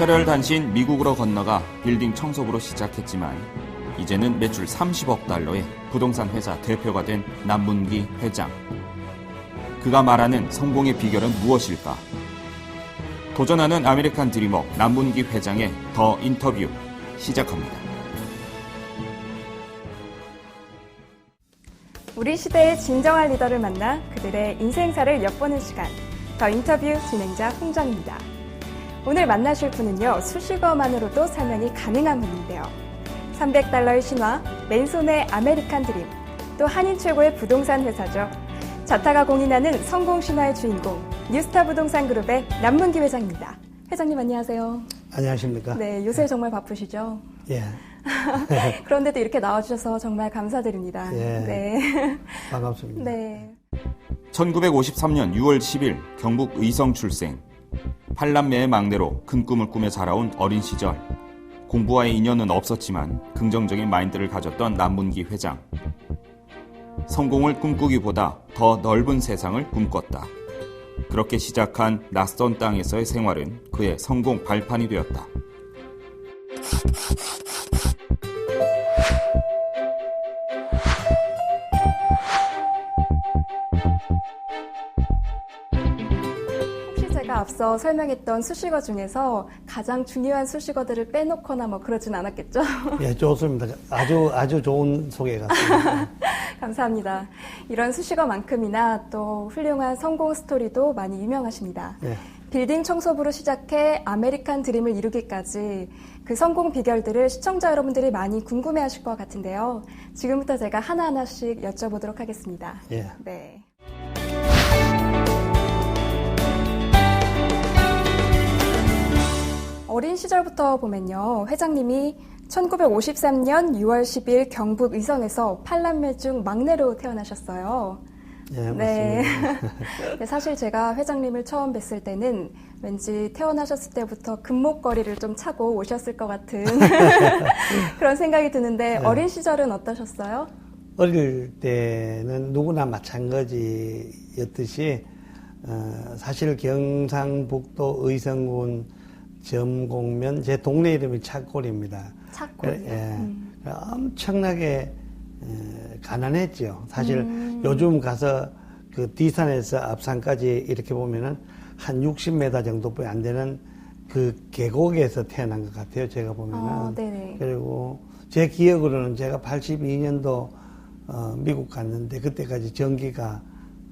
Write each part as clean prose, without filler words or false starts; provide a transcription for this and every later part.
혈혈단신 미국으로 건너가 빌딩 청소부로 시작했지만 이제는 매출 30억 달러의 부동산 회사 대표가 된 남문기 회장. 그가 말하는 성공의 비결은 무엇일까? 도전하는 아메리칸 드리머 남문기 회장의 더 인터뷰 시작합니다. 우리 시대의 진정한 리더를 만나 그들의 인생사를 엿보는 시간, 더 인터뷰 진행자 홍정입니다. 오늘 만나실 분은요, 수식어만으로도 설명이 가능한 분인데요. 300달러의 신화, 맨손의 아메리칸 드림, 또 한인 최고의 부동산 회사죠. 자타가 공인하는 성공 신화의 주인공, 뉴스타 부동산 그룹의 남문기 회장입니다. 회장님 안녕하세요. 안녕하십니까? 네, 요새 정말 바쁘시죠? 예. 그런데도 이렇게 나와주셔서 정말 감사드립니다. 예. 네. 반갑습니다. 네. 1953년 6월 10일 경북 의성 출생. 8남매의 막내로 큰 꿈을 꾸며 자라온 어린 시절. 공부와의 인연은 없었지만 긍정적인 마인드를 가졌던 남문기 회장. 성공을 꿈꾸기보다 더 넓은 세상을 꿈꿨다. 그렇게 시작한 낯선 땅에서의 생활은 그의 성공 발판이 되었다. 제가 앞서 설명했던 수식어 중에서 가장 중요한 수식어들을 빼놓거나 뭐 그러진 않았겠죠? 예, 좋습니다. 아주 좋은 소개 같습니다. 감사합니다. 이런 수식어만큼이나 또 훌륭한 성공 스토리도 많이 유명하십니다. 예. 빌딩 청소부로 시작해 아메리칸 드림을 이루기까지 그 성공 비결들을 시청자 여러분들이 많이 궁금해하실 것 같은데요. 지금부터 제가 하나하나씩 여쭤보도록 하겠습니다. 예. 네. 어린 시절부터 보면요, 회장님이 1953년 6월 10일 경북 의성에서 8남매 중 막내로 태어나셨어요. 예, 맞습니다. 네. 사실 제가 회장님을 처음 뵀을 때는 왠지 태어나셨을 때부터 금목걸이를 좀 차고 오셨을 것 같은 그런 생각이 드는데, 네. 어린 시절은 어떠셨어요? 어릴 때는 누구나 마찬가지였듯이 사실 경상북도 의성군 점곡면, 제 동네 이름이 착골입니다. 착골이요? 예. 엄청나게 가난했죠. 사실 요즘 가서 그 뒷산에서 앞산까지 이렇게 보면은 한 60m 정도뿐이 안 되는 그 계곡에서 태어난 것 같아요. 제가 보면은. 네네. 그리고 제 기억으로는 제가 82년도 미국 갔는데 그때까지 전기가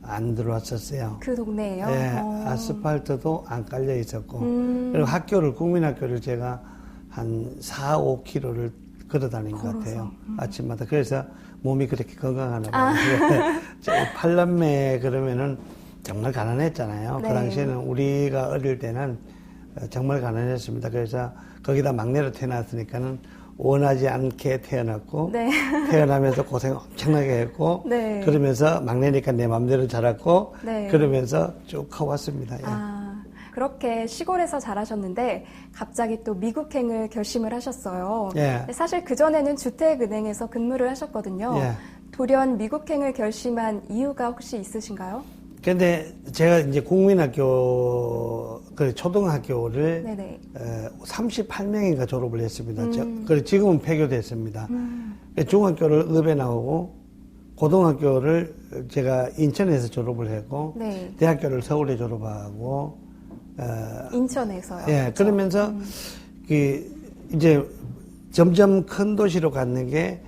안 들어왔었어요. 그 동네에요? 네, 아스팔트도 안 깔려 있었고, 그리고 국민학교를 제가 한 4, 5km를 걸어 다닌 것 같아요. 아침마다. 그래서 몸이 그렇게 건강하나 봐요. 8남매 그러면은 정말 가난했잖아요. 네. 그 당시에는 우리가 어릴 때는 정말 가난했습니다. 그래서 거기다 막내로 태어났으니까는 원하지 않게 태어났고, 네. 태어나면서 고생 엄청나게 했고, 네. 그러면서 막내니까 내 맘대로 자랐고, 네. 그러면서 쭉 커왔습니다. 예. 그렇게 시골에서 자라셨는데 갑자기 또 미국행을 결심을 하셨어요. 예. 사실 그전에는 주택은행에서 근무를 하셨거든요. 예. 돌연 미국행을 결심한 이유가 혹시 있으신가요? 근데 제가 이제 국민학교, 초등학교를 네네. 38명인가 졸업을 했습니다. 그리고 지금은 폐교됐습니다. 중학교를 읍에 나오고, 고등학교를 제가 인천에서 졸업을 했고, 네. 대학교를 서울에 졸업하고, 인천에서요. 예, 그렇죠? 그러면서 이제 점점 큰 도시로 갔는 게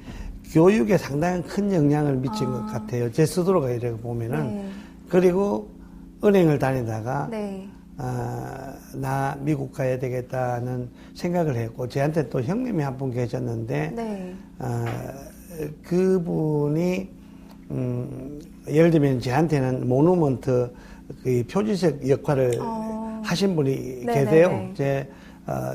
교육에 상당히 큰 영향을 미친 것 같아요. 제 스스로가 이렇게 보면은. 네. 그리고 은행을 다니다가 네. 나 미국 가야 되겠다는 생각을 했고, 저한테 또 형님이 한 분 계셨는데, 네. 그분이 예를 들면 저한테는 모누먼트 그 표지색 역할을 하신 분이 네네네. 계세요. 제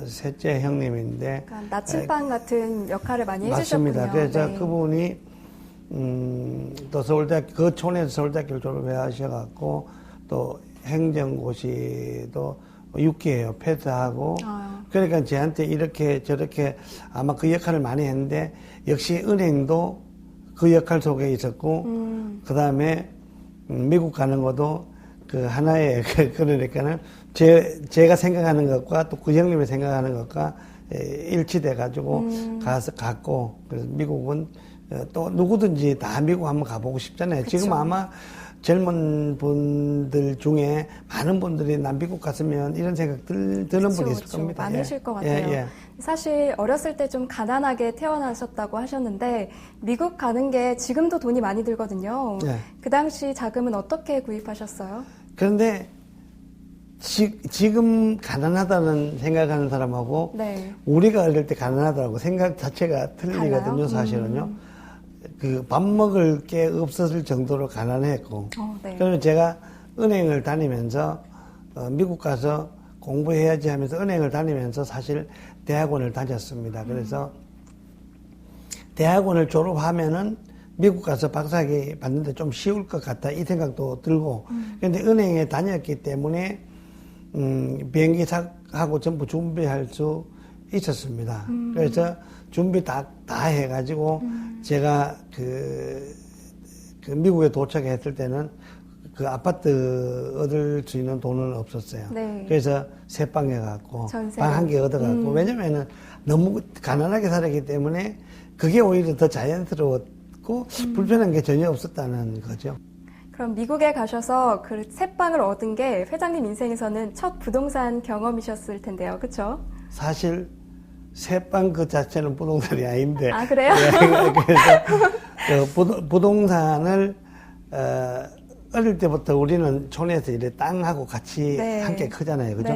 셋째 형님인데, 그러니까 나침반 같은 역할을 많이 맞습니다. 해주셨군요. 그래서 네. 그분이 또 서울대학교, 그 촌에서 서울대학교를 졸업해 하셔갖고, 또 행정고시도 6기예요. 패스하고. 그러니까 저한테 이렇게 저렇게 아마 그 역할을 많이 했는데, 역시 은행도 그 역할 속에 있었고, 그 다음에 미국 가는 것도 그 하나의 그러니까는 제가 생각하는 것과 또 그 형님이 생각하는 것과 일치돼 가지고 가서 갔고 그래서 미국은 또 누구든지 다 미국 한번 가보고 싶잖아요. 그쵸. 지금 아마 젊은 분들 중에 많은 분들이 난 미국 갔으면 이런 생각 드는 분이 있을 겁니다. 많으실 것 같아요. 사실 어렸을 때 좀 가난하게 태어나셨다고 하셨는데 미국 가는 게 지금도 돈이 많이 들거든요. 그 당시 자금은 어떻게 구입하셨어요? 그런데 지금 가난하다는 생각하는 사람하고 우리가 어릴 때 가난하다고 생각 자체가 틀리거든요. 사실은요. 그 밥 먹을 게 없었을 정도로 가난했고 그래서 제가 은행을 다니면서 미국 가서 공부해야지 하면서 은행을 다니면서 사실 대학원을 다녔습니다. 그래서 대학원을 졸업하면은 미국 가서 박사학위 받는데 좀 쉬울 것 같다 이 생각도 들고 그런데 은행에 다녔기 때문에 비행기하고 전부 준비할 수 있었습니다. 그래서 준비 다 해가지고 제가 그 미국에 도착했을 때는 그 아파트 얻을 수 있는 돈은 없었어요. 그래서 새 방에 갖고 방 한 개 얻어갖고 왜냐면은 너무 가난하게 살았기 때문에 그게 오히려 더 자연스러웠고 불편한 게 전혀 없었다는 거죠. 그럼 미국에 가셔서 그 새 방을 얻은 게 회장님 인생에서는 첫 부동산 경험이셨을 텐데요. 그렇죠? 사실 새빵 그 자체는 부동산이 아닌데. 아, 그래요? 그래서 부동산을 어릴 때부터 우리는 촌에서 이래 땅하고 같이 함께 크잖아요. 그죠?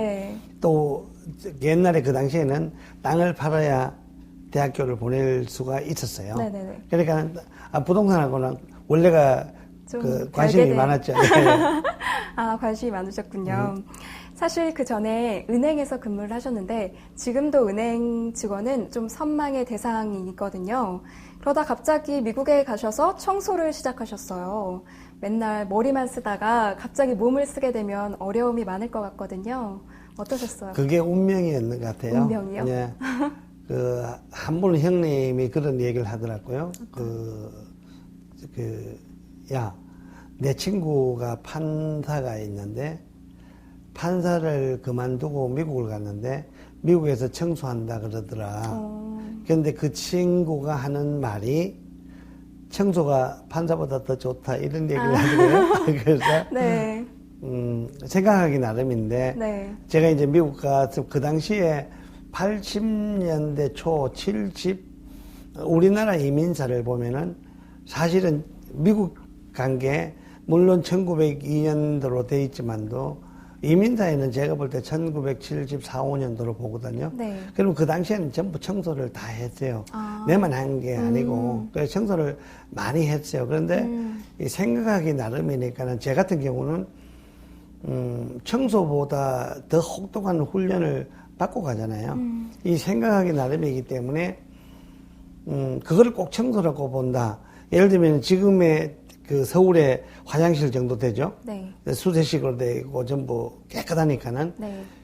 또 옛날에 그 당시에는 땅을 팔아야 대학교를 보낼 수가 있었어요. 그러니까 부동산하고는 원래가 그 관심이 많았죠. 아, 관심이 많으셨군요. 사실 그 전에 은행에서 근무를 하셨는데 지금도 은행 직원은 좀 선망의 대상이 있거든요. 그러다 갑자기 미국에 가셔서 청소를 시작하셨어요. 맨날 머리만 쓰다가 갑자기 몸을 쓰게 되면 어려움이 많을 것 같거든요. 어떠셨어요? 그게 운명이었는 것 같아요. 운명이요? 예. 한 분 형님이 그런 얘기를 하더라고요. 내 친구가 판사가 있는데 판사를 그만두고 미국을 갔는데 미국에서 청소한다 그러더라. 그런데 그 친구가 하는 말이 청소가 판사보다 더 좋다 이런 얘기를 하더라고요. 그래서 생각하기 나름인데 제가 이제 미국 가서 그 당시에 80년대 초 70 우리나라 이민사를 보면은 사실은 미국 간 게 물론 1902년도로 돼 있지만도 이민사에는 제가 볼 때 1974, 5년도로 보거든요. 그럼 그 당시에는 전부 청소를 다 했어요. 내만 한 게 아니고 그래서 청소를 많이 했어요. 그런데 생각하기 나름이니까는 제 같은 경우는 청소보다 더 혹독한 훈련을 받고 가잖아요. 이 생각하기 나름이기 때문에 그거를 꼭 청소라고 본다. 예를 들면 지금의 그 서울의 화장실 정도 되죠? 수세식으로 되고 전부 깨끗하니까는.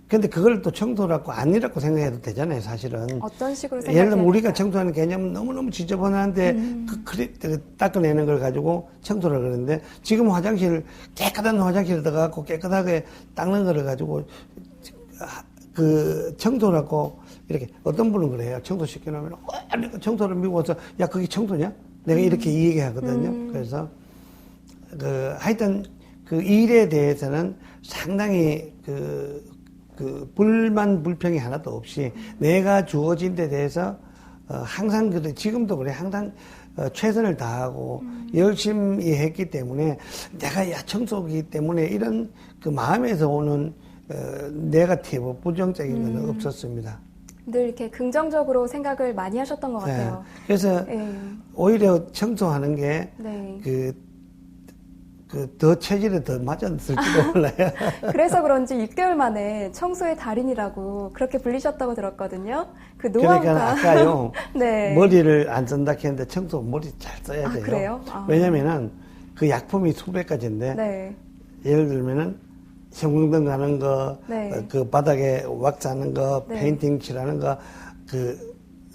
근데 그걸 또 청소라고 아니라고 생각해도 되잖아요, 사실은. 어떤 식으로 생각해요? 예를 들면 우리가 청소하는 개념은 너무너무 지저분한데 닦아내는 걸 가지고 청소를 그러는데 지금 깨끗한 화장실에 들어가고 깨끗하게 닦는 거를 가지고 그 청소라고 이렇게 어떤 분은 그래요. 청소 시켜놓으면 청소를 미국 와서 야 그게 청소냐? 내가 이렇게 얘기하거든요. 그래서 하여튼 그 일에 대해서는 상당히 불만 불평이 하나도 없이 내가 주어진 데 대해서 항상 지금도 그래 항상 최선을 다하고 열심히 했기 때문에 내가 청소기 때문에 이런 그 마음에서 오는 네거티브 부정적인 건 없었습니다. 늘 이렇게 긍정적으로 생각을 많이 하셨던 것 같아요. 그래서 오히려 청소하는 게 더 체질에 더 맞았을지도 몰라요. 그래서 그런지 6개월 만에 청소의 달인이라고 그렇게 불리셨다고 들었거든요. 그 노하우가. 그러니까 아까요. 머리를 안 쓴다 했는데 청소 머리 잘 써야 돼요. 그래요? 왜냐면은 그 약품이 수백 가지인데 예를 들면은 형광등 가는 거, 그 바닥에 왁스 하는 거, 페인팅 칠하는 거,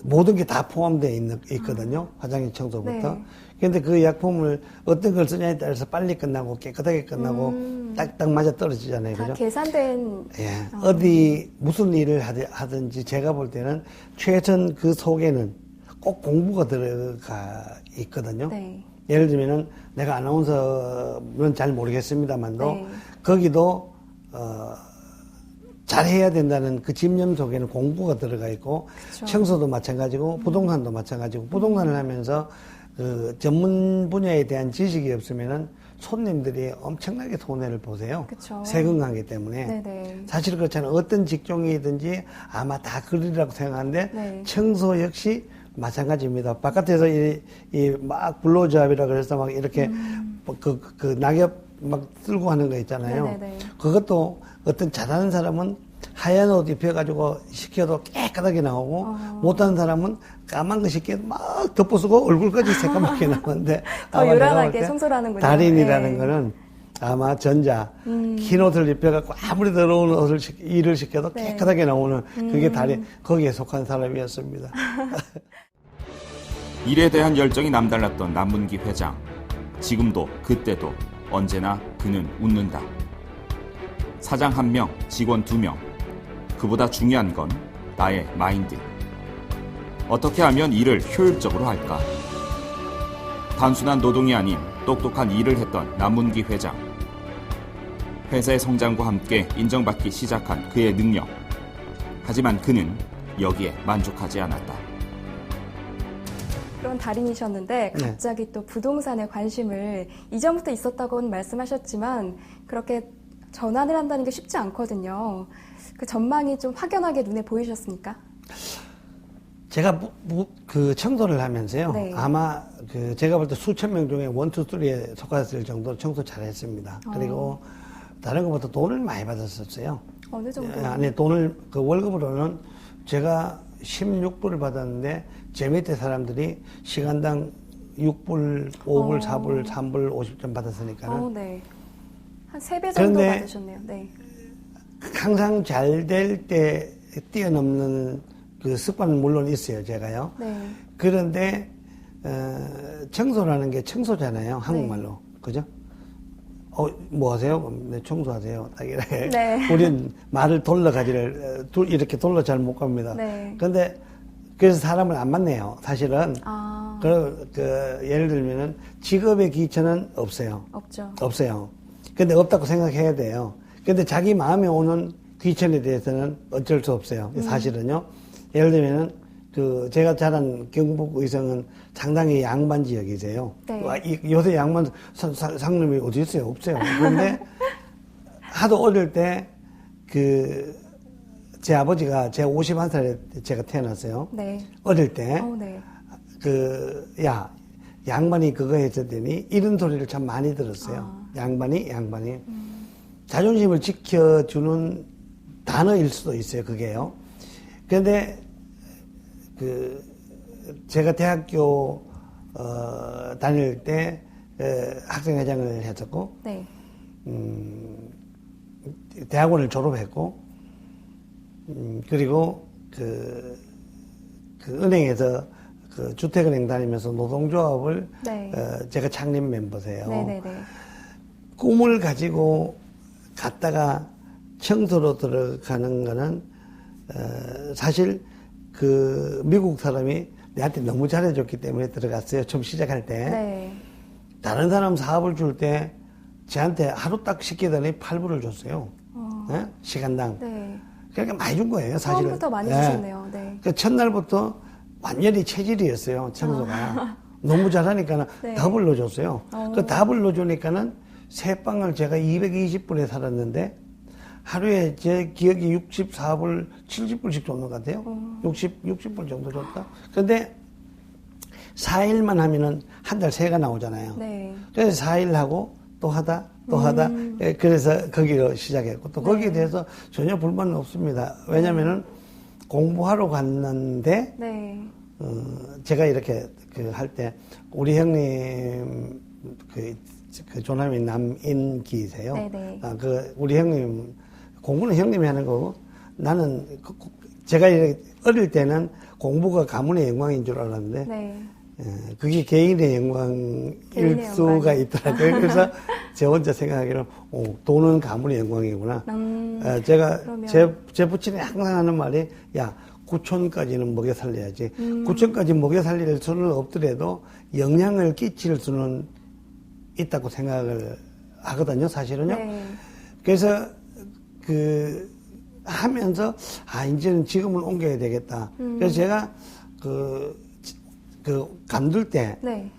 모든 게 다 포함되어 있거든요. 화장실 청소부터. 근데 그 약품을 어떤 걸 쓰냐에 따라서 빨리 끝나고 깨끗하게 끝나고 딱 맞아 떨어지잖아요. 다 그죠? 계산된. 예. 어디 무슨 일을 하든지 제가 볼 때는 최선 그 속에는 꼭 공부가 들어가 있거든요. 네. 예를 들면은 내가 아나운서는 잘 모르겠습니다만도 네. 거기도 잘해야 된다는 그 집념 속에는 공부가 들어가 있고 그쵸. 청소도 마찬가지고 부동산도 마찬가지고 부동산을 하면서 그 전문 분야에 대한 지식이 없으면은 손님들이 엄청나게 손해를 보세요. 그쵸. 세금하기 때문에. 네네. 사실 그렇잖아요. 어떤 직종이든지 아마 다 그러리라고 생각하는데 네. 청소 역시 마찬가지입니다. 바깥에서 막 블로우잡이라 그래서 막 이렇게 그 낙엽 막 쓸고 하는 거 있잖아요. 네네네. 그것도 어떤 잘하는 사람은 하얀 옷 입혀가지고 시켜도 깨끗하게 나오고 못하는 사람은 까만 거 시켜도 막 덮어쓰고 얼굴까지 새까맣게 나오는데 더 요란하게 청소를 하는군요. 달인이라는 네. 거는 아마 전자 흰 옷을 입혀갖고 아무리 더러운 옷을 일을 시켜도 네. 깨끗하게 나오는 그게 달인 거기에 속한 사람이었습니다. 일에 대한 열정이 남달랐던 남문기 회장. 지금도 그때도 언제나 그는 웃는다. 사장 1명, 직원 2명. 그보다 중요한 건 나의 마인드. 어떻게 하면 일을 효율적으로 할까? 단순한 노동이 아닌 똑똑한 일을 했던 남문기 회장. 회사의 성장과 함께 인정받기 시작한 그의 능력. 하지만 그는 여기에 만족하지 않았다. 그런 달인이셨는데 갑자기 또 부동산에 관심을 이전부터 있었다고는 말씀하셨지만 그렇게 전환을 한다는 게 쉽지 않거든요. 그 전망이 좀 확연하게 눈에 보이셨습니까? 제가 그 청소를 하면서요. 네. 아마 그 제가 볼 때 수천 명 중에 1, 2, 3에 속았을 정도로 청소 잘했습니다. 그리고 다른 것보다 돈을 많이 받았었어요. 어느 정도? 아니 돈을 그 월급으로는 제가 16불을 받았는데 제 밑에 사람들이 시간당 6불, 5불, 4불, 3불 50점 받았으니까는. 네. 한 3배 정도 그런데 받으셨네요. 네. 항상 잘 될 때 뛰어넘는 그 습관은 물론 있어요, 제가요. 네. 그런데 청소라는 게 청소잖아요, 한국말로. 그죠? 뭐 하세요? 네, 청소하세요. 딱 이렇게. 네. 우린 말을 돌려가지를 이렇게 돌려 잘 못 갑니다. 네. 근데 그래서 사람을 안 만나요, 사실은. 아. 예를 들면은 직업의 기천은 없어요. 없죠. 없어요. 근데 없다고 생각해야 돼요. 근데 자기 마음에 오는 귀천에 대해서는 어쩔 수 없어요. 사실은요. 예를 들면은 제가 자란 경북 의성은 상당히 양반 지역이세요. 네. 요새 양반 상놈이 어디 있어요? 없어요. 그런데 하도 어릴 때 제 아버지가 제가 51살에 제가 태어났어요. 네. 어릴 때 네. 양반이 그거 했었더니 이런 소리를 참 많이 들었어요. 양반이. 자존심을 지켜주는 단어일 수도 있어요, 그게요. 그런데, 제가 대학교, 다닐 때, 학생회장을 했었고, 네. 대학원을 졸업했고, 그리고 은행에서 주택은행 다니면서 노동조합을 네. 제가 창립 멤버세요. 네네네. 꿈을 가지고 갔다가 청소로 들어가는 거는 사실 미국 사람이 내한테 너무 잘해줬기 때문에 들어갔어요. 처음 시작할 때. 네. 다른 사람 사업을 줄 때 저한테 하루 딱 시키더니 8불을 줬어요. 네? 시간당. 네. 그러니까 많이 준 거예요, 사실은. 처음부터 많이 주셨네요. 네. 그 첫날부터 완전히 체질이었어요, 청소가. 너무 잘하니까는 네. 더블로 줬어요. 그 더블로 주니까는 새 빵을 제가 220불에 살았는데 하루에 제 기억이 64불, 70불씩 줬는 것 같아요. 60불 정도 줬다. 근데 4일만 하면은 한 달 새가 나오잖아요. 네. 그래서 4일 하고 또 하다. 예, 그래서 거기로 시작했고 또 거기에 대해서 전혀 불만은 없습니다. 왜냐면은 공부하러 갔는데 네. 제가 이렇게 할 때 우리 형님 조남이 남인기세요. 네네. 우리 형님 공부는 형님이 하는 거고 나는 제가 어릴 때는 공부가 가문의 영광인 줄 알았는데 네. 그게 개인의 영광일 수가 있더라고요. 그래서 제 혼자 생각하기로는 돈은 가문의 영광이구나. 제가 제 부친이 항상 하는 말이 야 9촌까지는 먹여 살려야지. 9촌까지 먹여 살릴 수는 없더라도 영향을 끼칠 수는 있다고 생각을 하거든요, 사실은요. 네. 그래서 하면서 이제는 지금은 옮겨야 되겠다. 그래서 제가 간둘 때 네.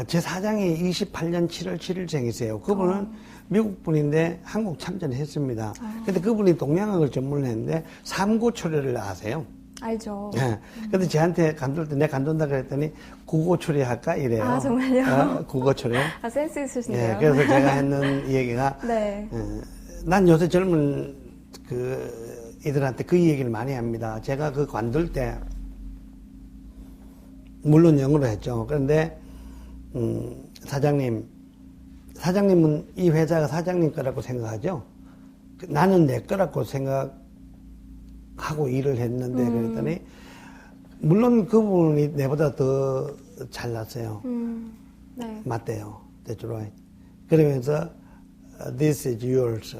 제 사장이 28년 7월 7일생이세요. 그분은 미국 분인데 한국 참전했습니다. 근데 그분이 동양학을 전문을 했는데 삼고초려를 아세요? 알죠. 네. 근데 저한테 간둘 때 내가 간둔다 그랬더니 국어초려 할까 이래요. 아, 정말요? 국어초려. 센스 있으시네요. 네, 그래서 제가 했는 얘기가 네. 난 요새 젊은 이들한테 그 얘기를 많이 합니다. 제가 관둘 때 물론 영어로 했죠. 그런데 사장님은 이 회사가 사장님 거라고 생각하죠. 나는 내 거라고 생각하고 일을 했는데 그랬더니 물론 그분이 내보다 더 잘났어요. 네. 맞대요. That's right. 그러면서 this is yours.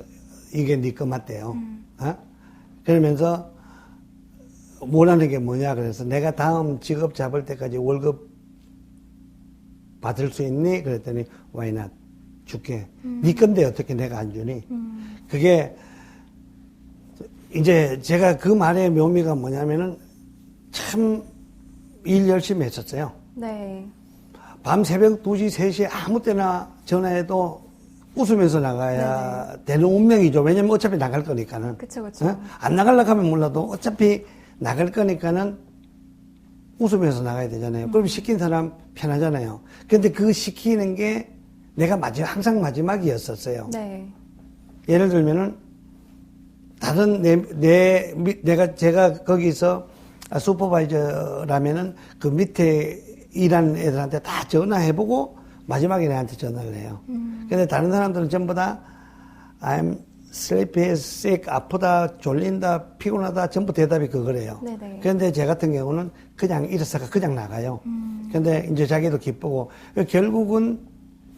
이게 네 거 맞대요. 그러면서 원하는 게 뭐냐 그래서 내가 다음 직업 잡을 때까지 월급 받을 수 있니? 그랬더니 why not? 줄게. 네 건데 어떻게 내가 안 주니? 그게 이제 제가 그 말의 묘미가 뭐냐면은 참 일 열심히 했었어요. 네. 밤 새벽 2시, 3시에 아무 때나 전화해도 웃으면서 나가야 네네. 되는 운명이죠. 왜냐면 어차피 나갈 거니까는. 그쵸, 그쵸. 안 나가려고 하면 몰라도 어차피 나갈 거니까는 웃으면서 나가야 되잖아요. 그럼 시킨 사람 편하잖아요. 근데 그 시키는 게 내가 항상 마지막이었었어요. 네. 예를 들면은 다른 제가 거기서 슈퍼바이저라면은 그 밑에 일하는 애들한테 다 전화해보고 마지막에 내한테 전화를 해요. 근데 다른 사람들은 전부 다 I'm sleepy, sick, 아프다, 졸린다, 피곤하다 전부 대답이 그거래요. 네네. 그런데 제 같은 경우는 그냥 일어서가 그냥 나가요. 근데 이제 자기도 기쁘고 결국은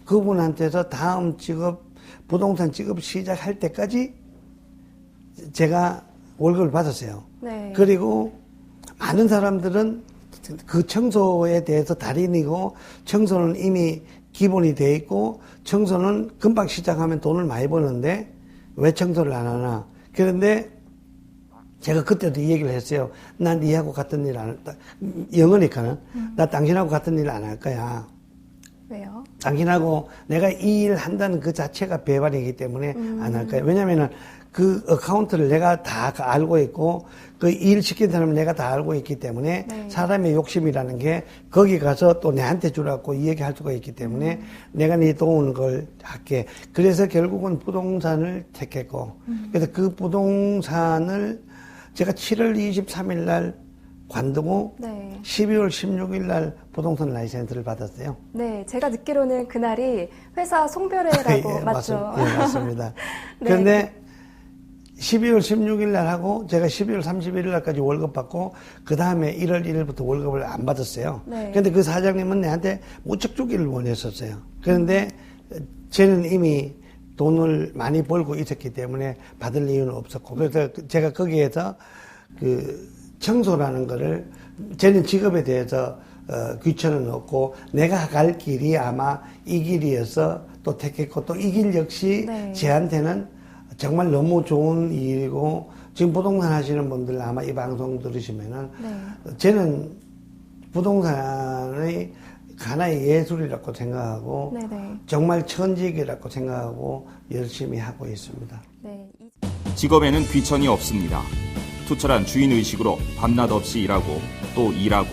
그분한테서 다음 직업, 부동산 직업 시작할 때까지 제가 월급을 받았어요. 네. 그리고 많은 사람들은 그 청소에 대해서 달인이고 청소는 이미 기본이 돼 있고 청소는 금방 시작하면 돈을 많이 버는데 왜 청소를 안 하나. 그런데 제가 그때도 이 얘기를 했어요. 난 니하고 같은 일 안 할 거야. 영어니까는. 나 당신하고 같은 일 안 할 거야. 왜요? 당신하고 내가 이 일 한다는 그 자체가 배반이기 때문에 안 할 거야. 왜냐면은 그 어카운트를 내가 다 알고 있고 그 일 시킨 사람을 내가 다 알고 있기 때문에 네. 사람의 욕심이라는 게 거기 가서 또 내한테 주라고 이 얘기할 수가 있기 때문에 내가 네 도우는 걸 할게. 그래서 결국은 부동산을 택했고 그래서 그 부동산을 제가 7월 23일 날 관두고 네. 12월 16일 날 부동산 라이센스를 받았어요. 네, 제가 듣기로는 그날이 회사 송별회라고 예, 맞죠? 예, 맞습니다. 네. 그런데 12월 16일 날 하고 제가 12월 31일 날까지 월급 받고 그 다음에 1월 1일부터 월급을 안 받았어요. 네. 그런데 그 사장님은 내한테 무척 주기를 원했었어요. 그런데 저는 이미 돈을 많이 벌고 있었기 때문에 받을 이유는 없었고 그래서 제가 거기에서 그 청소라는 거를 저는 직업에 대해서 귀천은 없고 내가 갈 길이 아마 이 길이어서 또 택했고 또 이 길 역시 네. 제한테는 정말 너무 좋은 일이고 지금 부동산 하시는 분들 아마 이 방송 들으시면은 네. 저는 부동산의 하나의 예술이라고 생각하고 네네. 정말 천직이라고 생각하고 열심히 하고 있습니다. 네. 직업에는 귀천이 없습니다. 투철한 주인의식으로 밤낮 없이 일하고 또 일하고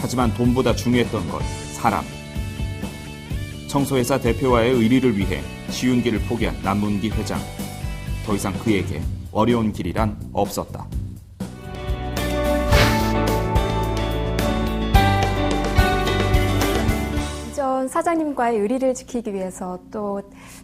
하지만 돈보다 중요했던 건 사람. 청소회사 대표와의 의리를 위해 쉬운 길을 포기한 남문기 회장. 더 이상 그에게 어려운 길이란 없었다. 이전 사장님과의 의리를 지키기 위해서 또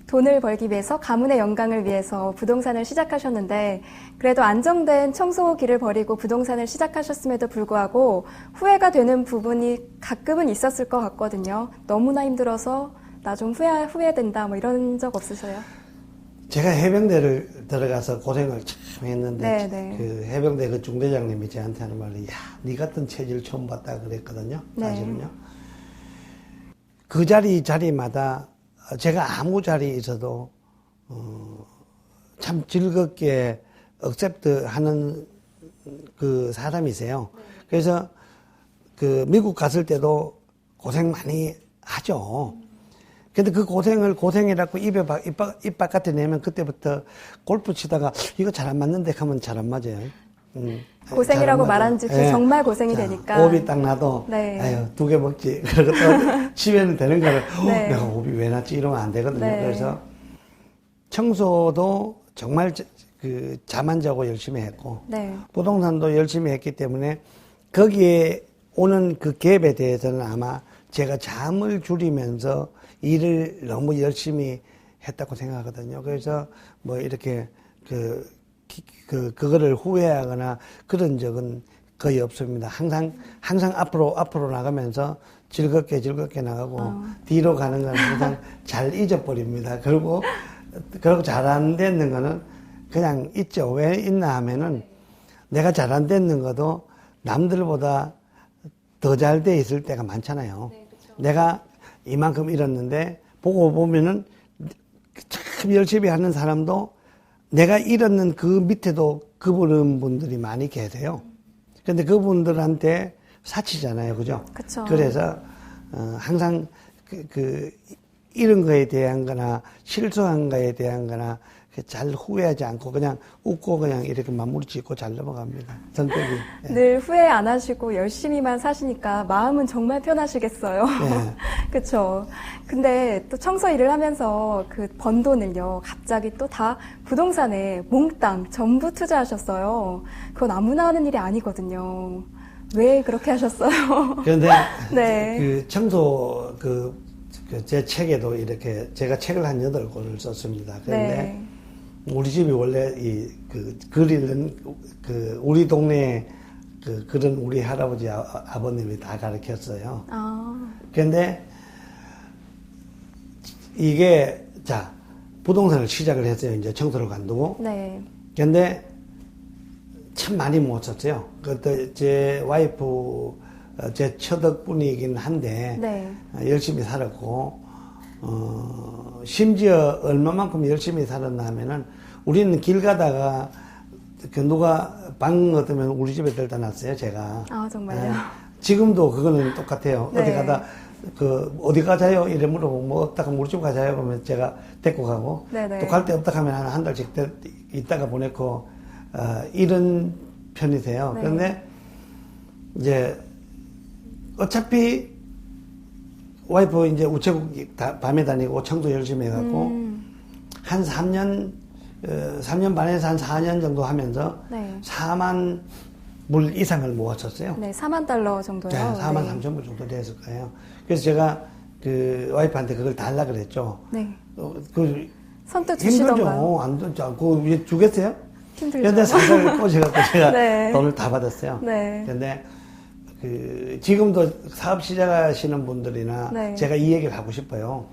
돈을 벌기 위해서 가문의 영광을 위해서 부동산을 시작하셨는데 그래도 안정된 청소 길을 버리고 부동산을 시작하셨음에도 불구하고 후회가 되는 부분이 가끔은 있었을 것 같거든요. 너무나 힘들어서 나 좀 후회된다 뭐 이런 적 없으세요? 제가 해병대를 들어가서 고생을 참 했는데 네네. 그 해병대 그 중대장님이 저한테 하는 말이 야, 네 같은 체질 처음 봤다 그랬거든요. 사실은요. 그 자리마다 제가 아무 자리에 있어도 참 즐겁게 억셉트 하는 그 사람이세요. 그래서 그 미국 갔을 때도 고생 많이 하죠. 근데 그 고생이라고 입 바깥에 내면 그때부터 골프 치다가 이거 잘 안 맞는데 하면 잘 안 맞아요. 고생이라고 말한 지 정말 고생이 되니까. 오비 딱 나도, 아유, 2개 먹지. 그리고 또 집에는 되는 거를, 내가 오비 왜 났지? 이러면 안 되거든요. 그래서 청소도 정말 잠 안 자고 열심히 했고, 부동산도 열심히 했기 때문에 거기에 오는 그 갭에 대해서는 아마 제가 잠을 줄이면서 일을 너무 열심히 했다고 생각하거든요. 그래서 뭐 이렇게 그거를 후회하거나 그런 적은 거의 없습니다. 항상 앞으로 나가면서 즐겁게 나가고 뒤로 가는 건 항상 잘 잊어버립니다. 그리고 잘 안 되는 거는 그냥 있죠. 왜 있나 하면은 내가 잘 안 되는 것도 남들보다 더 잘 돼 있을 때가 많잖아요. 내가 이만큼 잃었는데 보고 보면은 참 열심히 하는 사람도 내가 잃었는 그 밑에도 그런 분들이 많이 계세요. 근데 그분들한테 사치잖아요. 그죠? 그쵸. 그래서 항상 잃은 거에 대한 거나 실수한 거에 대한 거나 잘 후회하지 않고 그냥 웃고 그냥 이렇게 마무리 짓고 잘 넘어갑니다. 성격이. 늘 후회 안 하시고 열심히만 사시니까 마음은 정말 편하시겠어요. 그렇죠. 근데 또 청소 일을 하면서 그 번 돈을요. 갑자기 또 다 부동산에 몽땅 전부 투자하셨어요. 그건 아무나 하는 일이 아니거든요. 왜 그렇게 하셨어요? 그런데 그 청소 제 책에도 이렇게 제가 책을 한 8권을 썼습니다. 그런데 우리 집이 원래 글 읽는 우리 동네에 그런 우리 할아버지 아버님이 다 가르쳤어요. 그런데 이게 부동산을 시작을 했어요. 이제 청소를 관두고. 그런데 참 많이 못 썼어요. 그것도 제 와이프 제 처덕분이긴 한데 열심히 살았고 심지어 얼마만큼 열심히 살았나 하면은 우리는 길 가다가 누가 방 얻으면 우리 집에 데려다 놨어요, 제가. 아, 정말요? 지금도 그거는 똑같아요. 어디 가다 어디 가자요? 이래 물어보면 뭐 없다가 우리 집 가자요? 그러면 제가 데리고 가고 또 갈 데 없다 하면 한 달씩 있다가 보내고 이런 편이세요. 그런데 이제 어차피 와이프 이제 우체국 밤에 다니고 청소 열심히 해갖고 한 3년 반에서 한 4년 정도 하면서 4만 불 이상을 모았었어요. 4만 달러 정도요? 네, 4만 3천 불 정도 됐을 거예요. 그래서 제가 그 와이프한테 그걸 달라 그랬죠. 선뜻 주시던가요? 힘들죠. 안 그거 주겠어요? 힘들죠. 그런데 살살 꽂아갖고 제가 돈을 다 받았어요. 그런데 지금도 사업 시작하시는 분들이나 제가 이 얘기를 하고 싶어요.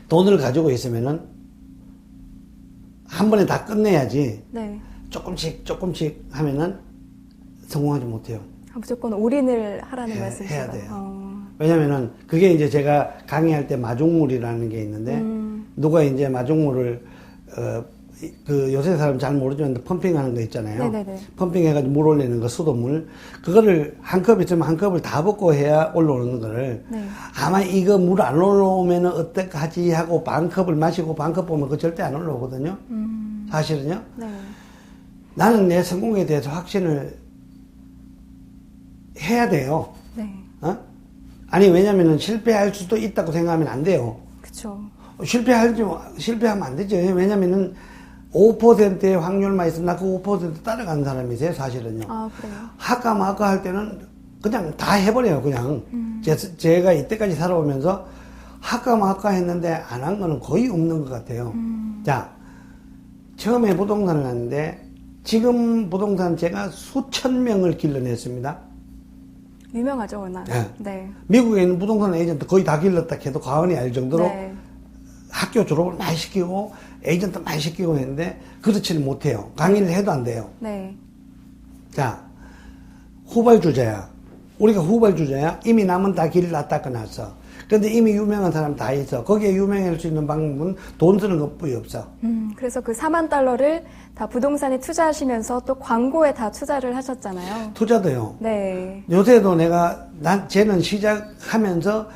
돈을 가지고 있으면은 한 번에 다 끝내야지. 조금씩 하면은 성공하지 못해요. 무조건 올인을 하라는 말씀이시죠? 해야 돼요. 왜냐면은 그게 이제 제가 강의할 때 마중물이라는 게 있는데 누가 이제 마중물을 요새 사람 잘 모르지만 펌핑하는 거 있잖아요. 펌핑해가지고 물 올리는 거, 수돗물. 그거를 한 컵 있으면 한 컵을 다 붓고 해야 올라오는 거를. 아마 이거 물 안 올라오면 어떡하지 하고 반 컵을 마시고 반 컵 보면 그거 절대 안 올라오거든요. 사실은요. 나는 내 성공에 대해서 확신을 해야 돼요. 아니, 왜냐면은 실패할 수도 있다고 생각하면 안 돼요. 그쵸. 실패하면 안 되죠. 왜냐면은 5%의 확률만 있으면 나 그 5% 따라가는 사람이세요, 사실은요. 아, 그래요? 학과 할 때는 그냥 다 해버려요, 그냥. 제가 이때까지 살아오면서 할까 말까 했는데 안 한 거는 거의 없는 것 같아요. 자, 처음에 부동산을 하는데 지금 부동산 제가 수천 명을 길러냈습니다. 유명하죠, 워낙. 네. 네. 미국에 있는 부동산 에이전트 거의 다 길렀다 해도 과언이 아닐 정도로 네. 학교 졸업을 많이 시키고 에이전트 많이 시키고 했는데 그렇지는 못해요. 강의를 해도 안 돼요. 네. 자, 후발주자야. 우리가 후발주자야. 이미 남은 다 길렀다 끝났어. 근데 이미 유명한 사람 다 있어. 거기에 유명할 수 있는 방법은 돈 쓰는 것뿐이 없어. 그래서 그 4만 달러를 다 부동산에 투자하시면서 또 광고에 다 투자를 하셨잖아요. 투자도요. 네. 요새도 쟤는 시작하면서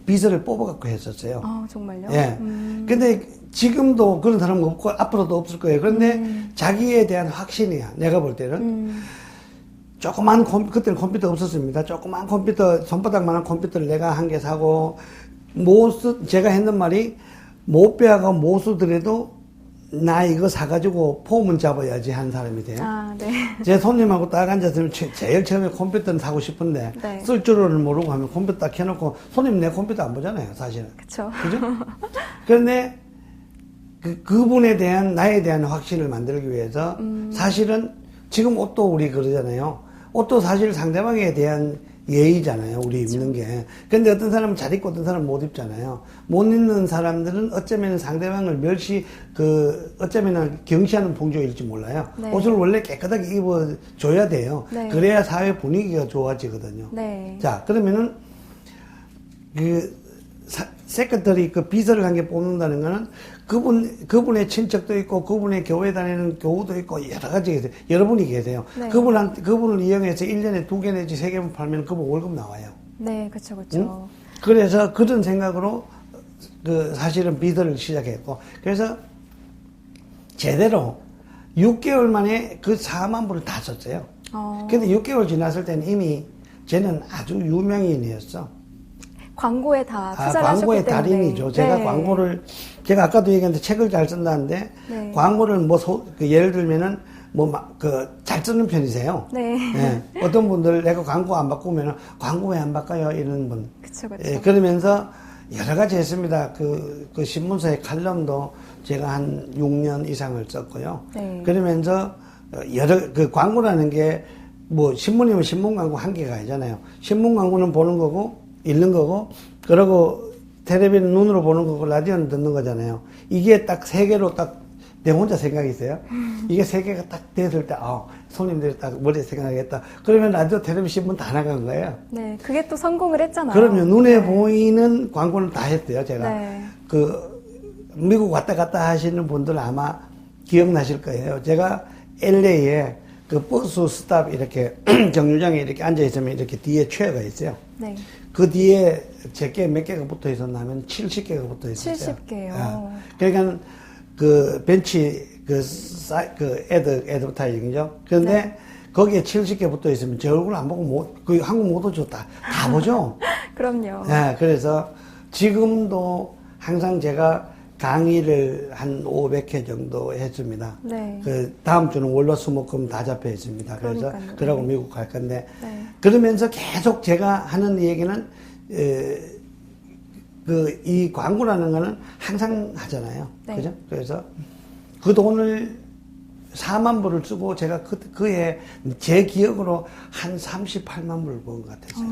비서를 뽑아갖고 했었어요. 정말요? 예. 근데 지금도 그런 사람은 없고 앞으로도 없을 거예요. 그런데 자기에 대한 확신이야. 내가 볼 때는. 조그만 그때는 컴퓨터 없었습니다. 조그만 컴퓨터, 손바닥만한 컴퓨터를 내가 한 개 사고, 제가 했는 말이, 못 배워가 못 쓰더라도, 나 이거 사가지고 폼은 잡아야지 하는 사람이 돼요. 아, 네. 제 손님하고 딱 앉았으면 제일 처음에 컴퓨터는 사고 싶은데, 네. 쓸 줄을 모르고 하면 컴퓨터 딱 켜놓고, 손님 내 컴퓨터 안 보잖아요, 사실은. 그쵸. 그죠? 그런데, 그분에 대한, 나에 대한 확신을 만들기 위해서, 사실은, 지금 옷도 우리 그러잖아요. 옷도 사실 상대방에 대한 예의잖아요. 우리 입는 게. 근데 어떤 사람은 잘 입고 어떤 사람은 못 입잖아요. 못 입는 사람들은 어쩌면 상대방을 어쩌면 경시하는 풍조일지 몰라요. 네. 옷을 원래 깨끗하게 입어줘야 돼요. 네. 그래야 사회 분위기가 좋아지거든요. 네. 자, 그러면은, 세크터리 비서를 한 개 뽑는다는 거는 그분의 친척도 있고 그분의 교회 다니는 교우도 있고 여러 가지 계세요. 여러분이 계세요. 네. 그분을 이용해서 1년에 2개 내지 3개만 팔면 그분 월급 나와요. 네, 그쵸, 그쵸. 응? 그래서 그런 생각으로 사실은 비서를 시작했고 그래서 제대로 6개월 만에 그 4만 불을 다 썼어요. 근데 6개월 지났을 때는 이미 쟤는 아주 유명인이었어. 광고에 다 투자를 하셨기 광고의 때문에. 달인이죠. 제가 네. 광고를, 제가 아까도 얘기했는데 책을 잘 쓴다는데, 네. 광고를 예를 들면은, 잘 쓰는 편이세요. 네. 예. 어떤 분들 내가 광고 안 바꾸면은, 광고 왜 안 바꿔요? 이런 분. 그쵸, 그쵸. 예, 그러면서 여러 가지 했습니다. 그 신문사의 칼럼도 제가 한 6년 이상을 썼고요. 네. 그러면서 광고라는 게 신문이면 신문 광고 한 개가 아니잖아요. 신문 광고는 보는 거고, 읽는 거고, 그리고 텔레비는 눈으로 보는 거고, 라디오는 듣는 거잖아요. 이게 딱 3개로 내 혼자 생각이 있어요. 이게 3개가 딱 됐을 때, 손님들이 딱 머리에 생각하겠다. 그러면 라디오, 텔레비전, 신문 다 나간 거예요. 네, 그게 또 성공을 했잖아요. 그러면 눈에 네. 보이는 광고는 다 했어요, 제가. 네. 미국 왔다 갔다 하시는 분들 아마 기억나실 거예요. 제가 LA에 버스 스탑 이렇게 정류장에 이렇게 앉아있으면 이렇게 뒤에 체어가 있어요. 네. 그 뒤에 제게 몇 개가 붙어 있었냐면 70개가 붙어 있었어요. 70개요. 그러니까 벤치 애드버타이징이죠. 그런데 네. 거기에 70개 붙어 있으면 제 얼굴 안 보고 한국 못 오죠. 다 보죠. 그럼요. 네, 그래서 지금도 항상 제가 강의를 한 500회 정도 했습니다. 네. 다음 주는 월화수목금 다 잡혀 있습니다. 그래서 그러니까요. 그러고 미국 갈 건데 네. 그러면서 계속 제가 하는 얘기는 이 광고라는 거는 항상 하잖아요. 네. 그죠? 그래서 그 돈을 4만 불을 쓰고 제가 그해 제 기억으로 한 38만 불을 번 것 같았어요.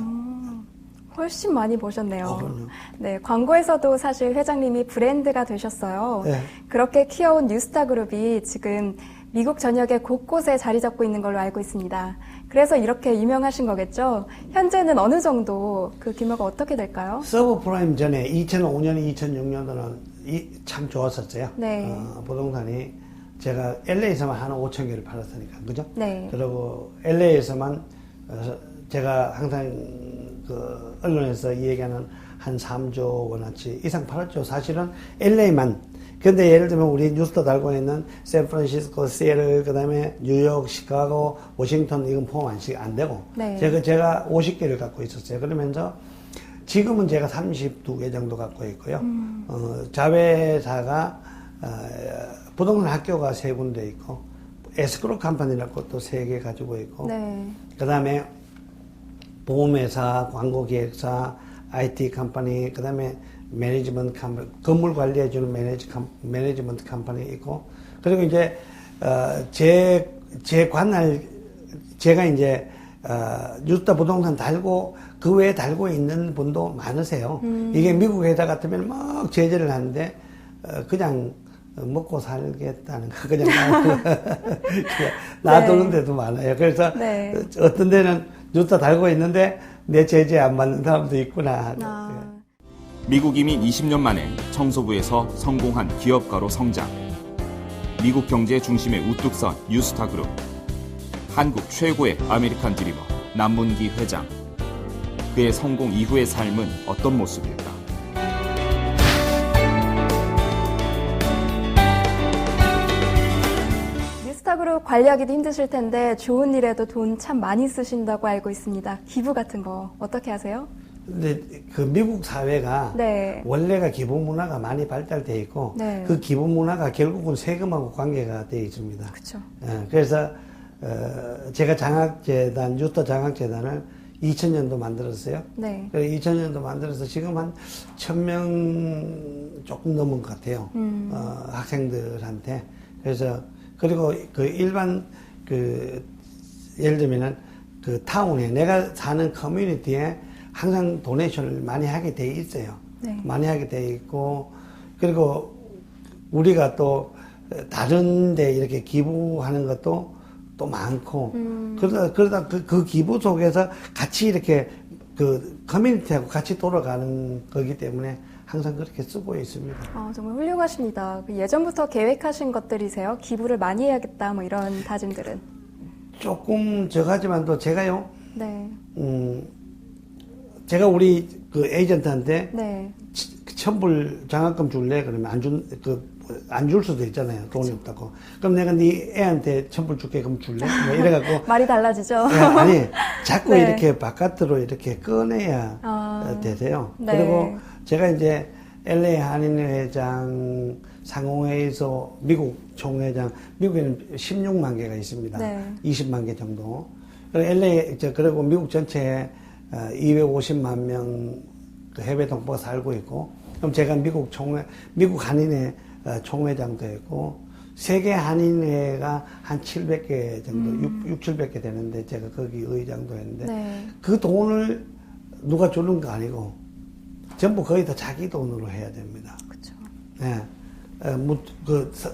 훨씬 많이 버셨네요. 그럼요. 네, 광고에서도 사실 회장님이 브랜드가 되셨어요. 네. 그렇게 키워온 뉴스타그룹이 지금 미국 전역에 곳곳에 자리 잡고 있는 걸로 알고 있습니다. 그래서 이렇게 유명하신 거겠죠? 현재는 어느 정도 그 규모가 어떻게 될까요? 서브프라임 전에 2005년, 2006년도는 참 좋았었어요. 네. 부동산이 제가 LA에서만 한 5천 개를 팔았으니까, 그죠? 네. 그리고 LA에서만 제가 항상 언론에서 이 얘기하는 한 3조 원어치 이상 팔았죠. 사실은 LA만. 근데 예를 들면 우리 뉴스도 달고 있는 샌프란시스코, 시애틀, 그 다음에 뉴욕, 시카고, 워싱턴 이건 포함 안 되고. 네. 제가 50개를 갖고 있었어요. 그러면서 지금은 제가 32개 정도 갖고 있고요. 자회사가, 부동산 학교가 3군데 있고, 에스크로 컴퍼니라고 또 3개 가지고 있고. 네. 그 다음에 보험회사, 광고기획사, IT 컴퍼니, 그 다음에 매니지먼트 컴퍼니, 건물 관리해주는 매니지먼트 컴퍼니 있고, 그리고 이제, 제 관할, 제가 이제, 뉴스타 부동산 달고, 그 외에 달고 있는 분도 많으세요. 이게 미국 회사 같으면 막 제재를 하는데, 그냥 먹고 살겠다는 거, 그냥 놔두는 데도 많아요. 그래서 네. 어떤 데는 뉴스타 달고 있는데, 내 제재 안 받는 사람도 있구나. 미국 이민 20년 만에 청소부에서 성공한 기업가로 성장. 미국 경제 중심에 우뚝 선 뉴스타 그룹. 한국 최고의 아메리칸 드리머 남문기 회장. 그의 성공 이후의 삶은 어떤 모습일까? 뉴스타그룹 관리하기도 힘드실 텐데 좋은 일에도 돈 참 많이 쓰신다고 알고 있습니다. 기부 같은 거 어떻게 하세요? 근데 그 미국 사회가 네. 원래가 기부 문화가 많이 발달되어 있고 네. 그 기부 문화가 결국은 세금하고 관계가 되어 있습니다. 그렇죠. 그래서 제가 장학재단, 뉴스타 장학재단을 2000년도 만들었어요. 네. 그래서 2000년도 만들어서 지금 한 1000명 조금 넘은 것 같아요. 학생들한테. 그래서 그리고 그 일반 예를 들면은 그 타운에 내가 사는 커뮤니티에 항상 도네이션을 많이 하게 돼 있어요. 네. 많이 하게 돼 있고, 그리고 우리가 또 다른 데 이렇게 기부하는 것도 또 많고, 그러다 그 기부 속에서 같이 이렇게 그 커뮤니티하고 같이 돌아가는 거기 때문에 항상 그렇게 쓰고 있습니다. 정말 훌륭하십니다. 예전부터 계획하신 것들이세요? 기부를 많이 해야겠다, 뭐 이런 다짐들은? 조금 적하지만 또 제가요. 네. 제가 우리 그 에이전트한테 네. 천불 장학금 줄래? 그러면 안 줄 수도 있잖아요. 돈이 없다고. 그럼 내가 네 애한테 천불 줄게. 그럼 줄래? 뭐 이래갖고. 말이 달라지죠? 아니, 자꾸 네. 이렇게 바깥으로 이렇게 꺼내야 되세요. 네. 그리고 제가 이제 LA 한인회장 상호회에서 미국 총회장, 미국에는 16만 개가 있습니다. 네. 20만 개 정도. 그리고 미국 전체에 250만 명 해외 동포가 살고 있고, 그럼 제가 미국 한인회 총회장도 했고, 세계 한인회가 한 700개 정도, 700개 되는데, 제가 거기 의장도 했는데, 네. 그 돈을 누가 주는 거 아니고, 전부 거의 다 자기 돈으로 해야 됩니다. 그렇죠. 네.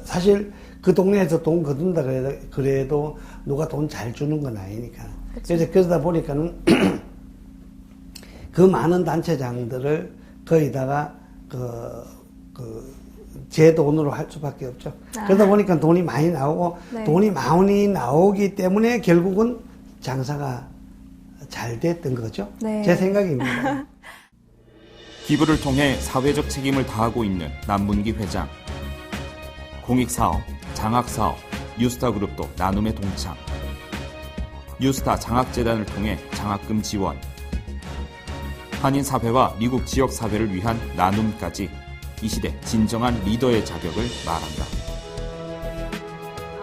사실 그 동네에서 돈 거둔다 그래도 누가 돈 잘 주는 건 아니니까. 그쵸. 그래서 그러다 보니까는 그 많은 단체장들을 거기다가 제 돈으로 할 수밖에 없죠. 그러다 보니까 돈이 많이 나오고 네. 돈이 많이 나오기 때문에 결국은 장사가 잘 됐던 거죠. 네. 제 생각입니다. 기부를 통해 사회적 책임을 다하고 있는 남문기 회장. 공익사업, 장학사업, 뉴스타그룹도 나눔에 동참. 뉴스타 장학재단을 통해 장학금 지원. 한인사회와 미국 지역사회를 위한 나눔까지 이 시대 진정한 리더의 자격을 말한다.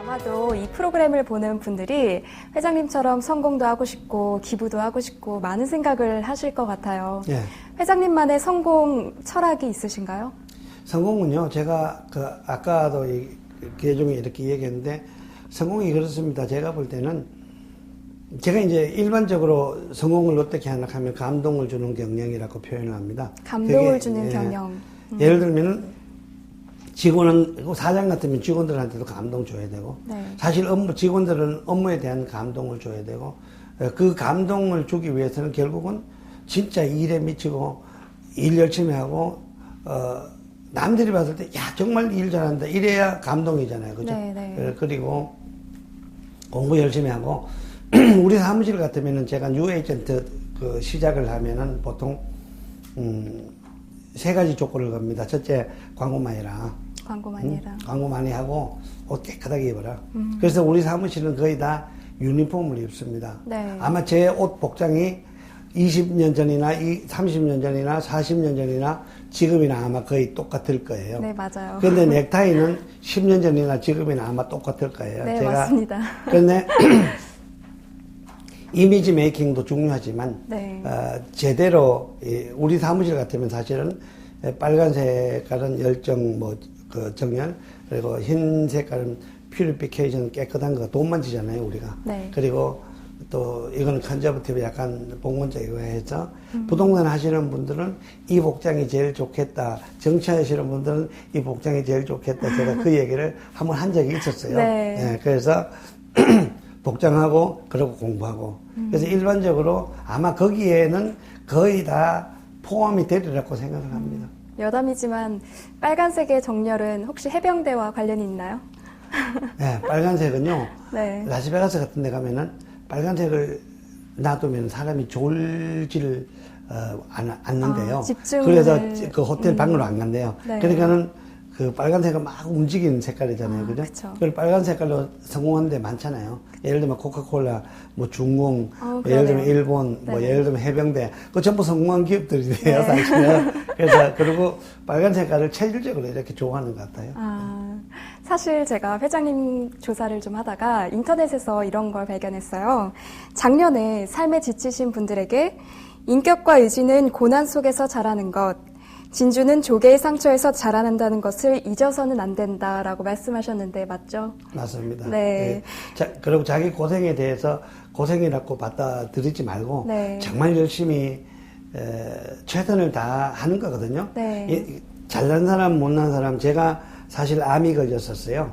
아마도 이 프로그램을 보는 분들이 회장님처럼 성공도 하고 싶고 기부도 하고 싶고 많은 생각을 하실 것 같아요. 예. 회장님만의 성공 철학이 있으신가요? 성공은요, 제가 아까도 기회 중에 이렇게 얘기했는데, 성공이 그렇습니다. 제가 볼 때는, 제가 이제 일반적으로 성공을 어떻게 하나 하면 감동을 주는 경영이라고 표현을 합니다. 감동을 주는 경영. 예를 들면, 사장 같으면 직원들한테도 감동 줘야 되고, 네. 사실 직원들은 업무에 대한 감동을 줘야 되고, 그 감동을 주기 위해서는 결국은 진짜 일에 미치고, 일 열심히 하고, 남들이 봤을 때, 야, 정말 일 잘한다. 이래야 감동이잖아요. 그죠? 네, 네. 그리고 공부 열심히 하고, 우리 사무실 같으면은 제가 뉴 에이전트 시작을 하면은 보통, 3가지 조건을 겁니다. 첫째, 광고 많이 해라. 광고 많이 해라. 광고 많이 하고, 옷 깨끗하게 입어라. 그래서 우리 사무실은 거의 다 유니폼을 입습니다. 네. 아마 제 옷 복장이 20년 전이나 30년 전이나 40년 전이나 지금이나 아마 거의 똑같을 거예요. 네, 맞아요. 그런데 넥타이는 10년 전이나 지금이나 아마 똑같을 거예요. 네, 맞습니다. 그런데 이미지 메이킹도 중요하지만 네. 제대로 우리 사무실 같으면 사실은 빨간 색깔은 열정 그 정열, 그리고 흰 색깔은 퓨리피케이션, 깨끗한 거 돈 만지잖아요 우리가. 네. 그리고 또 이거는 컨저버티브 약간 복문적이고 해서 부동산 하시는 분들은 이 복장이 제일 좋겠다, 정치하시는 분들은 이 복장이 제일 좋겠다, 제가 그 얘기를 한번 한 적이 있었어요. 네. 네, 그래서 복장하고 그리고 공부하고 그래서 일반적으로 아마 거기에는 거의 다 포함이 되리라고 생각을 합니다. 여담이지만 빨간색의 정렬은 혹시 해병대와 관련이 있나요? 네, 빨간색은요. 네. 라스베가스 같은 데 가면은 빨간색을 놔두면 사람이 졸지를 않는데요. 집중을... 그래서 그 호텔 방으로 안 간대요. 네. 그러니까는 그 빨간색은 막 움직이는 색깔이잖아요. 그죠? 그쵸. 그걸 빨간 색깔로 성공한 데 많잖아요. 예를 들면 코카콜라, 뭐 중공, 그러네요. 예를 들면 일본, 뭐 네. 예를 들면 해병대. 그 전부 성공한 기업들이에요, 네. 사실은. 그래서, 그리고 빨간 색깔을 체질적으로 이렇게 좋아하는 것 같아요. 사실 제가 회장님 조사를 좀 하다가 인터넷에서 이런 걸 발견했어요. 작년에 삶에 지치신 분들에게 인격과 의지는 고난 속에서 자라는 것, 진주는 조개의 상처에서 자라난다는 것을 잊어서는 안 된다라고 말씀하셨는데 맞죠? 맞습니다. 네. 그리고 자기 고생에 대해서 고생이라고 받아들이지 말고 네. 정말 열심히 최선을 다하는 거거든요. 네. 잘난 사람, 못난 사람, 제가 사실 암이 걸렸었어요.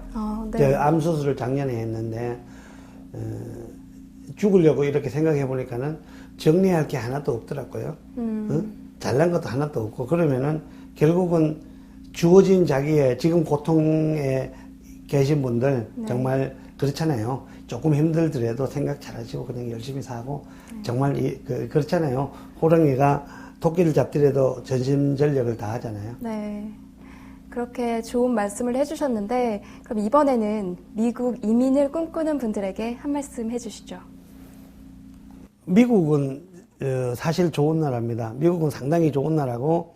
네. 암 수술을 작년에 했는데 죽으려고 이렇게 생각해 보니까는 정리할 게 하나도 없더라고요. 잘난 것도 하나도 없고 그러면은 결국은 주어진 자기의 지금 고통에 계신 분들 네. 정말 그렇잖아요. 조금 힘들더라도 생각 잘하시고 그냥 열심히 사고 정말 그렇잖아요. 호랑이가 토끼를 잡더라도 전심전력을 다 하잖아요. 네. 그렇게 좋은 말씀을 해주셨는데 그럼 이번에는 미국 이민을 꿈꾸는 분들에게 한 말씀 해주시죠. 미국은 사실 좋은 나라입니다. 미국은 상당히 좋은 나라고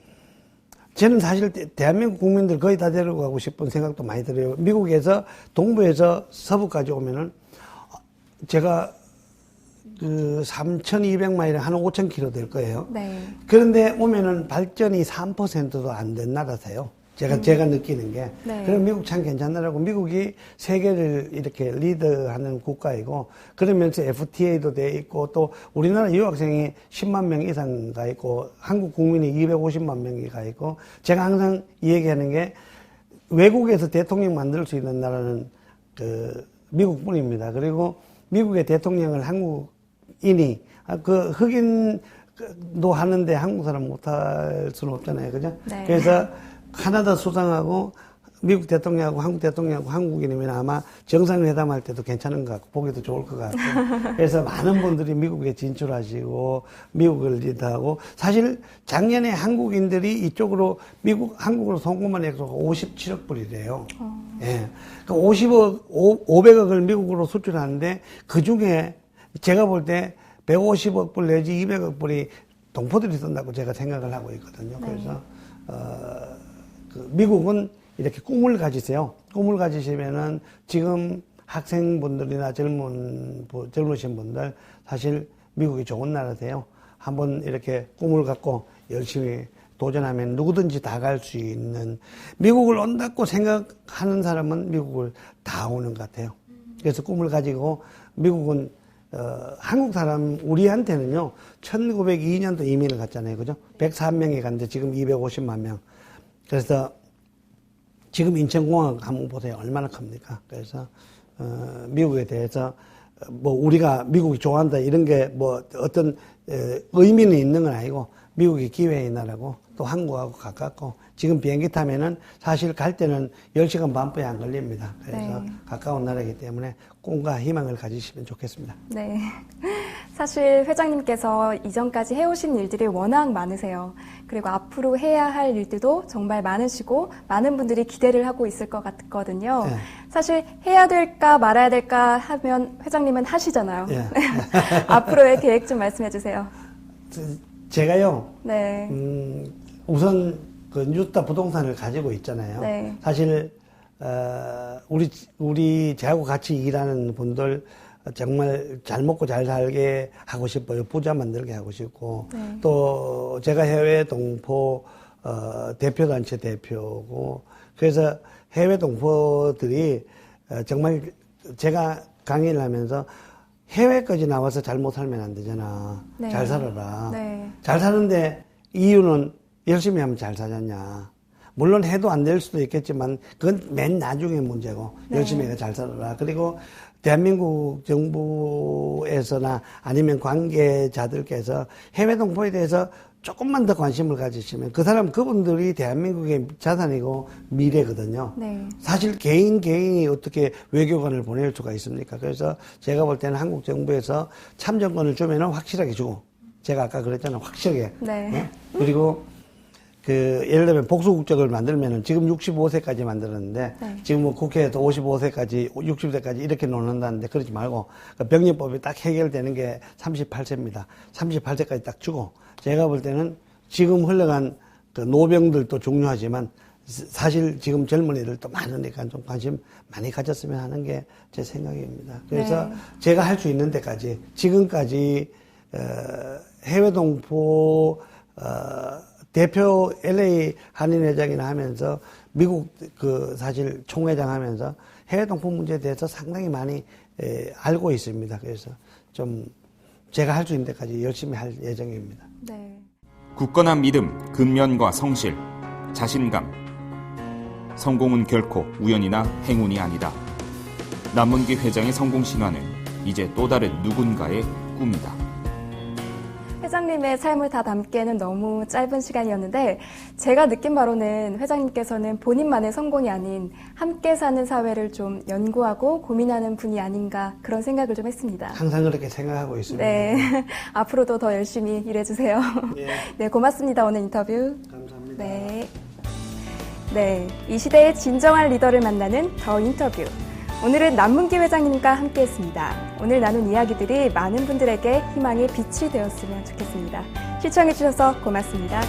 저는 사실 대한민국 국민들 거의 다 데려가고 싶은 생각도 많이 들어요. 미국에서 동부에서 서부까지 오면은 제가 3,200마일 한 5,000km 될 거예요. 네. 그런데 오면은 발전이 3%도 안 된 나라세요. 제가 느끼는 게. 네. 그럼 미국 참 괜찮나라고. 미국이 세계를 이렇게 리드하는 국가이고, 그러면서 FTA도 돼 있고, 또 우리나라 유학생이 10만 명 이상 가 있고, 한국 국민이 250만 명이 가 있고, 제가 항상 이 얘기하는 게, 외국에서 대통령 만들 수 있는 나라는 미국뿐입니다. 그리고 미국의 대통령을 한국인이, 흑인도 하는데 한국 사람 못할 수는 없잖아요. 그죠? 네. 그래서 카나다 수상하고 미국 대통령하고 한국 대통령하고 한국인이면 아마 정상회담할 때도 괜찮은 것 같고 보기도 좋을 것 같고 그래서 많은 분들이 미국에 진출하시고 미국을 리드하고 사실 작년에 한국인들이 이쪽으로 한국으로 송금한 액수가 57억 불이래요. 예. 그러니까 500억을 미국으로 수출하는데 그 중에 제가 볼 때 150억 불 내지 200억 불이 동포들이 쓴다고 제가 생각을 하고 있거든요. 네. 그래서 미국은 이렇게 꿈을 가지세요. 꿈을 가지시면은 지금 학생분들이나 젊으신 분들 사실 미국이 좋은 나라세요. 한번 이렇게 꿈을 갖고 열심히 도전하면 누구든지 다 갈 수 있는 미국을 온다고 생각하는 사람은 미국을 다 오는 것 같아요. 그래서 꿈을 가지고 미국은 한국 사람 우리한테는요 1902년도 이민을 갔잖아요. 그죠? 104명이 갔는데 지금 250만 명. 그래서 지금 인천공항 한번 보세요. 얼마나 큽니까? 그래서 미국에 대해서 뭐 우리가 미국이 좋아한다 이런 게 뭐 어떤 의미는 있는 건 아니고 미국이 기회의 나라고 또 한국하고 가깝고 지금 비행기 타면은 사실 갈 때는 10시간 반뿐이 안 걸립니다. 그래서 네. 가까운 나라이기 때문에 꿈과 희망을 가지시면 좋겠습니다. 네. 사실 회장님께서 이전까지 해오신 일들이 워낙 많으세요. 그리고 앞으로 해야 할 일들도 정말 많으시고 많은 분들이 기대를 하고 있을 것 같거든요. 네. 사실 해야 될까 말아야 될까 하면 회장님은 하시잖아요. 네. 앞으로의 계획 좀 말씀해 주세요. 제가요. 네. 우선 그 뉴스타 부동산을 가지고 있잖아요. 네. 사실 우리 저하고 같이 일하는 분들 정말 잘 먹고 잘 살게 하고 싶어요. 부자 만들게 하고 싶고 또 제가 해외 동포 대표단체 대표고 그래서 해외 동포들이 정말 제가 강의를 하면서 해외까지 나와서 잘못 살면 안 되잖아. 잘 살아라. 잘 사는데 이유는 열심히 하면 잘 살았냐. 물론 해도 안 될 수도 있겠지만 그건 맨 나중에 문제고 열심히 해서 잘 살아라. 그리고 대한민국 정부에서나 아니면 관계자들께서 해외 동포에 대해서 조금만 더 관심을 가지시면 그분들이 대한민국의 자산이고 미래거든요. 사실 개인이 어떻게 외교관을 보낼 수가 있습니까? 그래서 제가 볼 때는 한국 정부에서 참정권을 주면은 확실하게 주고 제가 아까 그랬잖아요. 확실하게. 그리고 예를 들면 복수국적을 만들면은 지금 65세까지 만들었는데 지금 뭐 국회에서 55세까지, 60세까지 이렇게 놓는다는데 그러지 말고 병력법이 딱 해결되는 게 38세입니다. 38세까지 딱 주고 제가 볼 때는 지금 흘러간 그 노병들도 중요하지만 사실 지금 젊은이들도 많으니까 좀 관심 많이 가졌으면 하는 게 제 생각입니다. 그래서 제가 할 수 있는 데까지 지금까지 해외 동포 대표 LA 한인회장이나 하면서 미국 사실 총회장 하면서 해외 동포 문제에 대해서 상당히 많이 알고 있습니다. 그래서 좀 제가 할 수 있는 데까지 열심히 할 예정입니다. 굳건한 믿음, 근면과 성실, 자신감. 성공은 결코 우연이나 행운이 아니다. 남문기 회장의 성공 신화는 이제 또 다른 누군가의 꿈이다. 회장님의 삶을 다 담기에는 너무 짧은 시간이었는데 제가 느낀 바로는 회장님께서는 본인만의 성공이 아닌 함께 사는 사회를 좀 연구하고 고민하는 분이 아닌가 그런 생각을 좀 했습니다. 항상 그렇게 생각하고 있습니다. 앞으로도 더 열심히 일해주세요. 고맙습니다. 오늘 인터뷰. 감사합니다. 이 시대의 진정한 리더를 만나는 더 인터뷰. 오늘은 남문기 회장님과 함께했습니다. 오늘 나눈 이야기들이 많은 분들에게 희망의 빛이 되었으면 좋겠습니다. 시청해주셔서 고맙습니다.